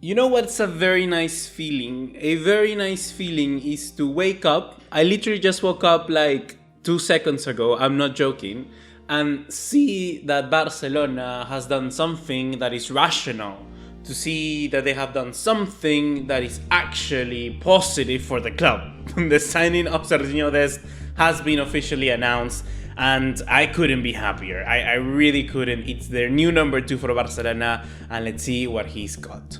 You know what's a very nice feeling? A very nice feeling is to wake up. I literally just woke up like 2 seconds ago, I'm not joking, and see that Barcelona has done something that is rational. To see that they have done something that is actually positive for the club. The signing of Sergiño Dest has been officially announced, and I couldn't be happier. I really couldn't. It's their new number 2 for Barcelona, and let's see what he's got.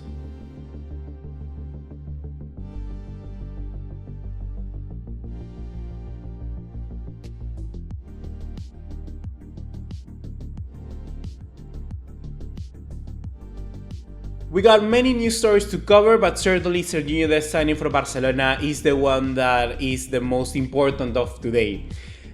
We got many news stories to cover, but certainly Sergiño Dest signing for Barcelona is the one that is the most important of today.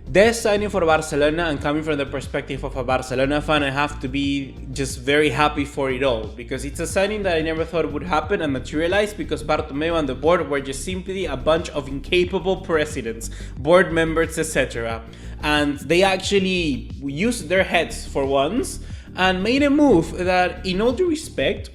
Dest signing for Barcelona, and coming from the perspective of a Barcelona fan, I have to be just very happy for it all, because it's a signing that I never thought would happen and materialize, because Bartomeu and the board were just simply a bunch of incapable presidents, board members, etc. And they actually used their heads for once and made a move that, in all due respect,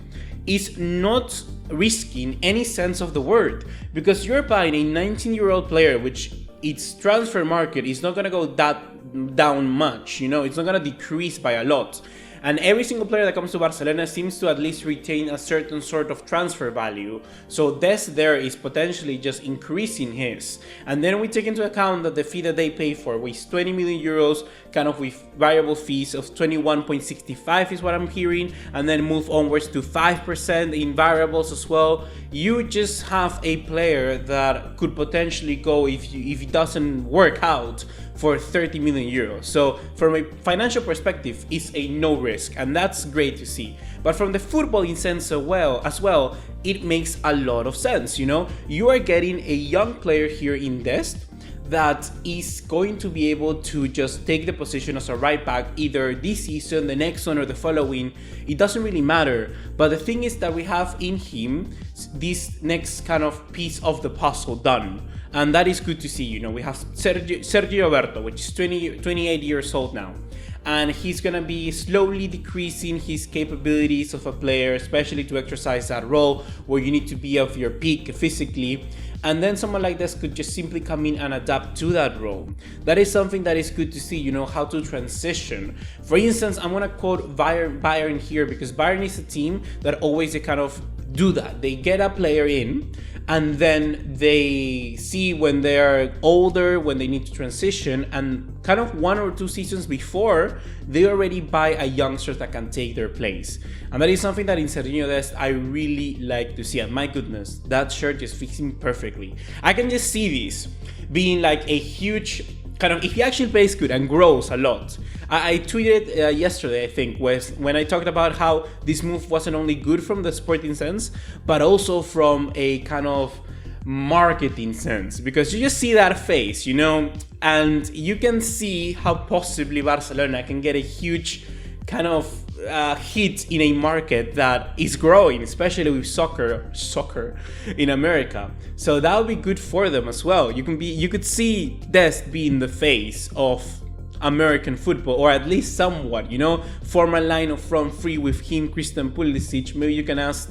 is not risky in any sense of the word, because you're buying a 19-year-old player, which its transfer market is not going to go that down much, you know, it's not going to decrease by a lot. And every single player that comes to Barcelona seems to at least retain a certain sort of transfer value. So Dest there is potentially just increasing his. And then we take into account that the fee that they pay for was 20 million euros, kind of with variable fees of 21.65 is what I'm hearing. And then move onwards to 5% in variables as well. You just have a player that could potentially go, if it doesn't work out, for 30 million euros. So from a financial perspective, it's a no risk, and that's great to see. But from the footballing sense as well, it makes a lot of sense, you know? You are getting a young player here in Dest that is going to be able to just take the position as a right back either this season, the next one, or the following. It doesn't really matter. But the thing is that we have in him this next kind of piece of the puzzle done. And that is good to see. You know, we have Sergio Roberto, which is 28 years old now. And he's going to be slowly decreasing his capabilities of a player, especially to exercise that role where you need to be of your peak physically. And then someone like this could just simply come in and adapt to that role. That is something that is good to see, you know, how to transition. For instance, I'm going to quote Bayern here, because Bayern is a team that always they kind of do that. They get a player in, and then they see when they're older, when they need to transition, and kind of 1 or 2 seasons before, they already buy a youngster that can take their place. And that is something that in Sergiño Dest I really like to see. And my goodness, that shirt is fixing perfectly. I can just see this being like a huge kind of, if he actually plays good and grows a lot. I tweeted yesterday, I think, when I talked about how this move wasn't only good from the sporting sense, but also from a kind of marketing sense, because you just see that face, you know, and you can see how possibly Barcelona can get a huge kind of hit in a market that is growing, especially with soccer in America. So that would be good for them as well. You could see Dest being the face of American football, or at least somewhat, you know, form a line of front three with him, Christian Pulisic. Maybe you can ask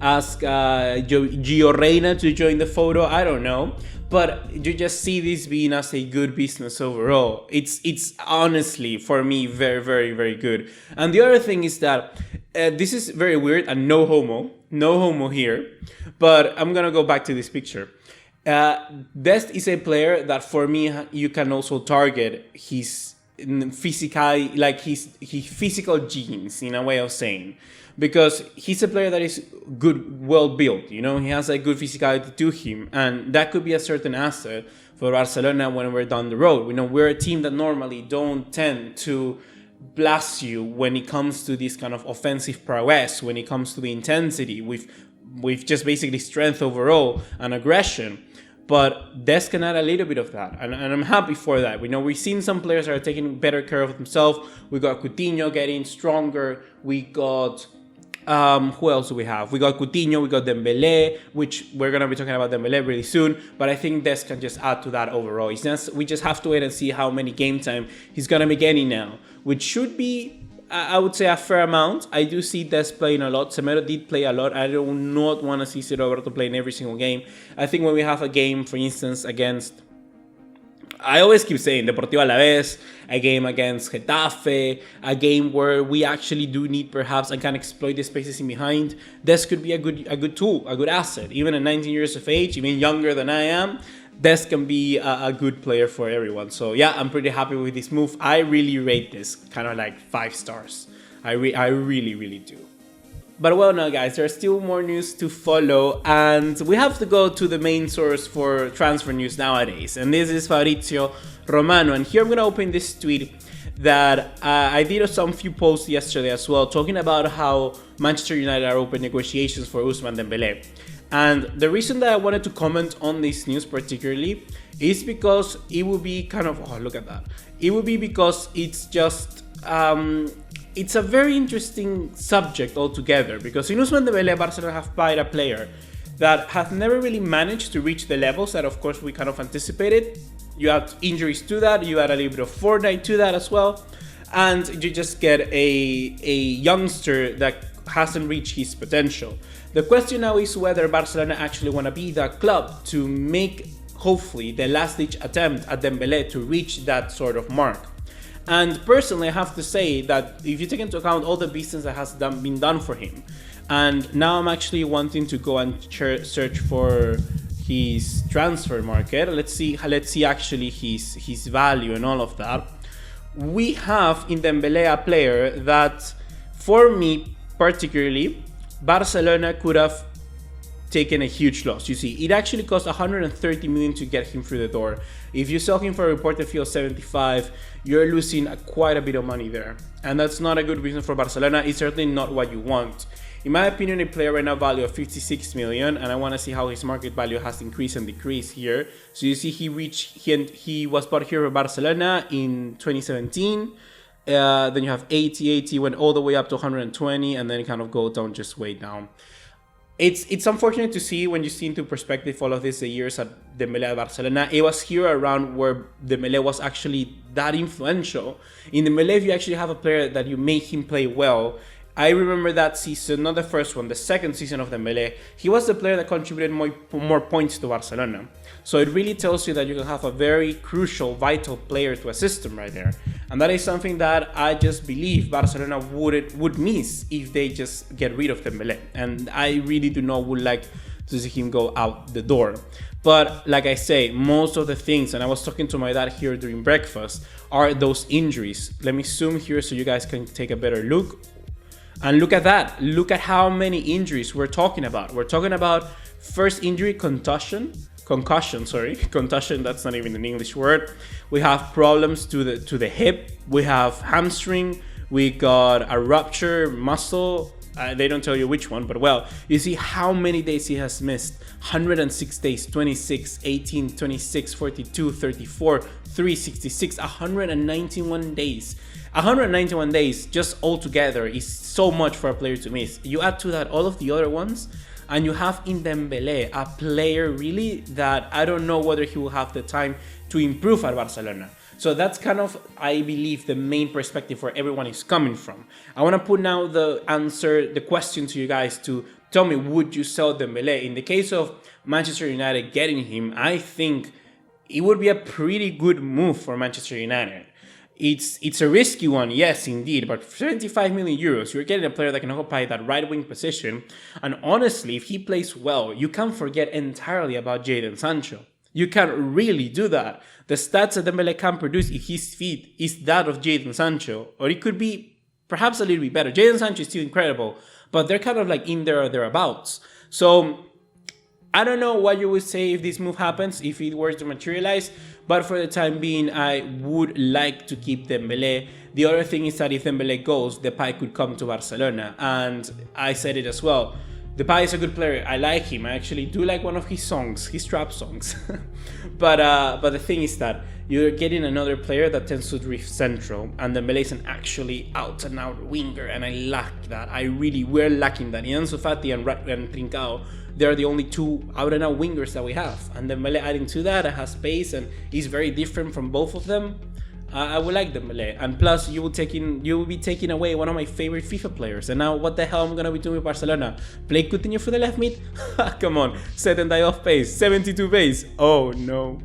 Gio Reyna to join the photo, I don't know. But you just see this being as a good business overall. It's honestly, for me, very, very, very good. And the other thing is that this is very weird, and no homo here. But I'm gonna go back to this picture. Dest is a player that, for me, you can also target his physical, like his physical genes, in a way of saying, because he's a player that is good, well built, you know, he has a good physicality to him, and that could be a certain asset for Barcelona when we're down the road. You know, we're a team that normally don't tend to blast you when it comes to this kind of offensive prowess, when it comes to the intensity, with just basically strength overall and aggression. But Dest can add a little bit of that, and I'm happy for that. We know we've seen some players that are taking better care of themselves. We got Coutinho getting stronger. We got who else do we have? We got Coutinho, we got Dembele, which we're gonna be talking about Dembele really soon. But I think Dest can just add to that overall. We just have to wait and see how many game time he's gonna be getting now, which should be I would say a fair amount. I do see Dest playing a lot. Semedo did play a lot. I do not want to see Roberto play in every single game. I think when we have a game, for instance, against... I always keep saying Deportivo Alavés, a game against Getafe, a game where we actually do need perhaps and can exploit the spaces in behind. Dest could be a good tool, a good asset. Even at 19 years of age, even younger than I am, Dest can be a good player for everyone. So yeah, I'm pretty happy with this move. I really rate this kind of like 5 stars. I really, really do. But well, now guys, there's still more news to follow, and we have to go to the main source for transfer news nowadays, and this is Fabrizio Romano. And here I'm gonna open this tweet that I did some few posts yesterday as well, talking about how Manchester United are open negotiations for Ousmane Dembele. And the reason that I wanted to comment on this news particularly is because it would be kind of, oh, look at that. It would be because it's just, it's a very interesting subject altogether, because in Ousmane Dembele, Barcelona have bought a player that has never really managed to reach the levels that of course we kind of anticipated. You add injuries to that, you add a little bit of Fortnite to that as well, and you just get a youngster that hasn't reached his potential. The question now is whether Barcelona actually want to be that club to make, hopefully, the last-ditch attempt at Dembele to reach that sort of mark. And personally, I have to say that if you take into account all the business that has been done for him, and now I'm actually wanting to go and search for his transfer market. Let's see actually his value and all of that. We have in Dembele a player that, for me particularly, Barcelona could have taken a huge loss. You see, it actually cost 130 million to get him through the door. If you sell him for a reported fee of 75, you're losing quite a bit of money there, and that's not a good reason for Barcelona. It's certainly not what you want. In my opinion, a player right now value of 56 million, and I want to see how his market value has increased and decreased here. So you see he was bought here by Barcelona in 2017. Then you have 80, went all the way up to 120, and then it kind of go down, just way down. It's unfortunate to see when you see into perspective all of this, the years at Dembele at Barcelona. It was here around where Dembele was actually that influential. In Dembele, if you actually have a player that you make him play well, I remember that season, not the first one, the second season of Dembele, he was the player that contributed more points to Barcelona. So it really tells you that you can have a very crucial, vital player to a system right there. And that is something that I just believe Barcelona would miss if they just get rid of Dembele. And I really would like to see him go out the door. But like I say, most of the things, and I was talking to my dad here during breakfast, are those injuries. Let me zoom here so you guys can take a better look. And look at that. Look at how many injuries we're talking about. We're talking about first injury, concussion, that's not even an English word. We have problems to the hip. We have hamstring. We got a rupture muscle. They don't tell you which one, but well, you see how many days he has missed. 106 days, 26, 18, 26, 42, 34, 366, 191 days. 191 days just altogether is so much for a player to miss. You add to that all of the other ones, and you have in Dembele a player really that I don't know whether he will have the time to improve at Barcelona. So that's kind of, I believe, the main perspective where everyone is coming from. I want to put now the question to you guys to tell me, would you sell Dembele? In the case of Manchester United getting him, I think it would be a pretty good move for Manchester United. It's a risky one, yes, indeed, but for 75 million euros, you're getting a player that can occupy that right-wing position. And honestly, if he plays well, you can't forget entirely about Jadon Sancho. You can't really do that. The stats that Dembele can produce if he's fit is that of Jadon Sancho, or it could be perhaps a little bit better. Jadon Sancho is still incredible, but they're kind of like in there or thereabouts. So I don't know what you would say if this move happens, if it were to materialize, but for the time being, I would like to keep Dembele. The other thing is that if Dembele goes, Depay could come to Barcelona, and I said it as well. Depay is a good player. I like him. I actually do like one of his songs, his trap songs. but the thing is that you're getting another player that tends to drift central, and Dembele is an actually out-and-out winger, and I lack that. We're lacking that. Ansu Fati and Trincao, they're the only two out-and-out wingers that we have. And Dembele adding to that, has pace, and is very different from both of them. I would like Dembele, and plus you will be taking away one of my favorite FIFA players. And now what the hell I'm gonna be doing with Barcelona? Play Coutinho for the left mid? Come on, 72 pace, 72 pace. Oh no.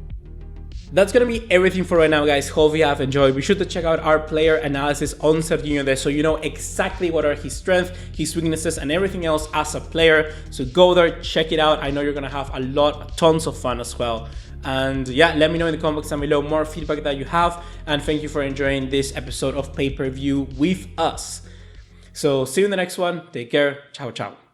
That's gonna be everything for right now, guys. Hope you have enjoyed. Be sure to check out our player analysis on Sergiño Dest so you know exactly what are his strengths, his weaknesses, and everything else as a player. So go there, check it out. I know you're gonna have tons of fun as well. And yeah, let me know in the comments down below more feedback that you have. And thank you for enjoying this episode of Pay-Per-View with us. So see you in the next one. Take care. Ciao, ciao.